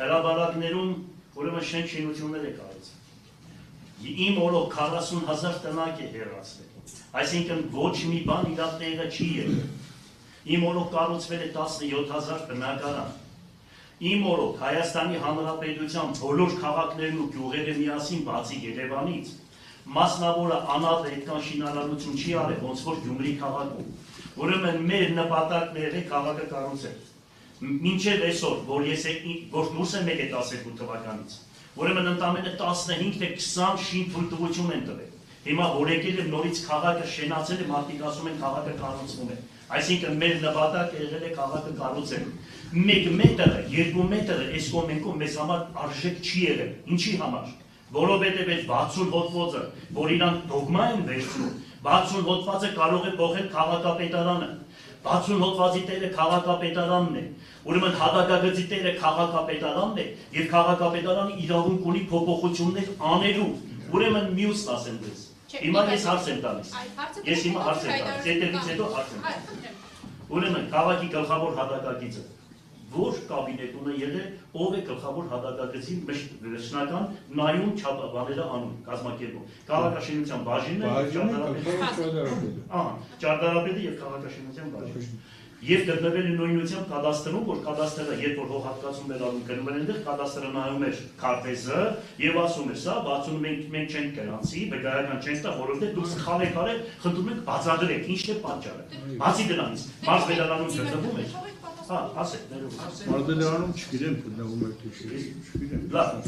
հրաբարակներում ուրեմն շինություններ է կառուցել։ Իմ օրոք 40,000 տնակ է հեռացվել, այսինքն ոչ մի բան իր տեղը չի եղել։ Իմ օրոք կառուցվել է 17,000 բնակարան։ Իմ օրոք Հայաստանի Հանրապետության բոլոր քաղաքներն ու գյուղերը միասին բացի Երևանից մասնավորը անապետական շինարարություն չի արել, ոնց որ Գյումրի քաղաքում։ Ուրեմն մեր նպատակն է քաղաքը կառուցել։ Մինչև այսօր, որ դուրս եմ եկել 12 թվականից, ուրեմն ընդամենը 15 թե 20 շին թույլտվություն են տվել։ Հիմա որ եկել եմ նորից քաղաքը շենացել է, մարդիկ ասում են քաղաքը կառուցվում է։ Այսինքն մեր նպատակը եղել է քաղաքը կառուցել։ 1 մետրը, 2 մետրը այս կողմենքով մեզ համար արժեք չի եղել։ Ինչի համար։ Որովհետև այդ 60 հոդվածը, որ իրանք դոգմա են վերցնում, 60 հոդվածը կարող է փոխել քաղաքապետարանը։ 60 հոդվածի տերը քաղաքապետարանն է։ Ուրեմն հատակագծի տերը քաղաքապետարանն է եւ քաղաքապետարանը իրավունք ունի փոփոխություններ անելու։ Ուրեմն մյուսն ասեմ դες։ Հիմա ես հարց եմ տալիս։ Ես հիմա հարց եմ տալիս։ Հետևից հետո հարց եմ տալիս։ Ուրեմն քաղաքի գլխավոր հատակագիծը որ կաբինետում է եղել, ով է գլխավոր հատակագծի վերջնական նայում չափաբաները անում, կազմակերպում։ Քաղաքաշինության բաժինը ճարտարապետը եւ քաղաքաշինության բաժինը։ Եվ գտնվել է նույնությամբ կադաստրում, որ կադաստրը, երբ որ հողհատկացում էր անում գնում էր այնտեղ, կադաստրը նայում էր քարտեզը եւ ասում էր, սա 60 մենք չենք գրանցի, վկայական չենք տա, որովհետեւ դուք սխալ եք արել, խնդրում ենք բացատրեք, ինչն է պատճառը։ Բացի դրանից, մարզպետարանում գտնվում է։ Ասեք, Մարզպետարանում չգիտեմ գտնվում է թե չգիտեմ։ Լավ։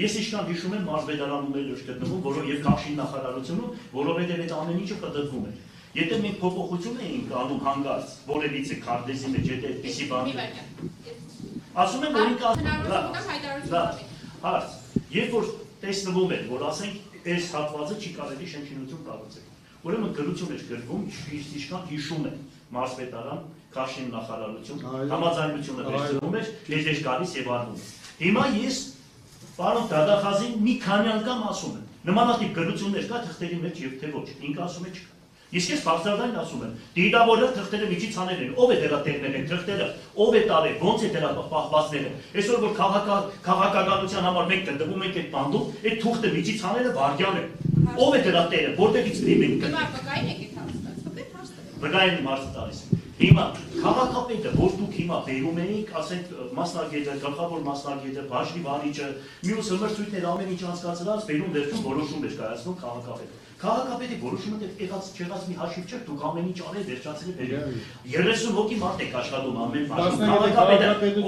Ես իշքան հիշում եմ մարզպետարանում էր գտնվում, որով եւ Քաշին նախարարությունում, որովհետեւ այդ ամեն ինչը պատդվում էր։ Եթե մենք փոփոխություն էինք անում հանգարց, որևիցե քարտեզի մեջ եթե այդպիսի բան։ Ասում եմ, որ ինքը հարց, երբ որ տեսնվում էր, որ ասենք այս հատվածը չի կարելի շենքինություն կառուցել։ Ուրեմն գրություն էր գրվում, իշքան հիշում եմ մարզպետարան, Քաշին նախարարություն, համաձայնությունը վերցնում էր, եժեր գալիս եւ արվում։ Հիմա ես պարոն Դադախազին մի քանի անգամ ասում եմ, նմանատիպ գրություններ կա թղթերի մեջ եւ թե ոչ, ինքը ասում է չկա։ Իսկ ես բարձրադային ասում եմ, դիտավորը թղթերը միջից անել են, ով է դրա տեղներ են թղթերը, ով է տարել, ոնց է դրա պահվածները։ Այսօր որ քաղաքականության համար մենք գտնվում ենք այդ բանդում, այդ թուղթը միջից անելը վարդյան է։ Ով է դրա տեղը, որտեղից մենք գտնվում։ Հիմա վկային եք հարցը։ Վկային հարցը տալիս։ Հիմա քաղաքապետը, որ դուք հիմա բերում էիք, ասենք մասնագետը, գլխավոր մասնագետը, բաժնի վարիչը, մյուս հմրցույթներ ամեն ինչ անցկացրած, բերում վերջում որոշում էր կայացնում քաղաքապետը։ Քաղաքապետի որոշումը դեռ եղած չեղած մի հաշիվ չէ, դուք ամեն ինչ արել, վերջացրել եք։ 30 հոգի մարդ եք աշխատում ամեն բաժնում։ Քաղաքապետը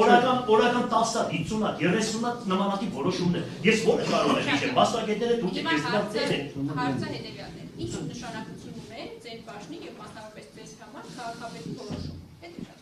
օրական 10-ը, 50-ը, 30-ը նմանատիպ որոշումներ։ Ես որը կարող եմ հիշել, մասնագետները դուք եք դրանց ծեր եք։ Հարցը հետևյալն է։ Ինչ նշանակություն ունի ձեր բաժնի եւ մասնավորապես ձեզ համար քաղաքապետի որոշումը։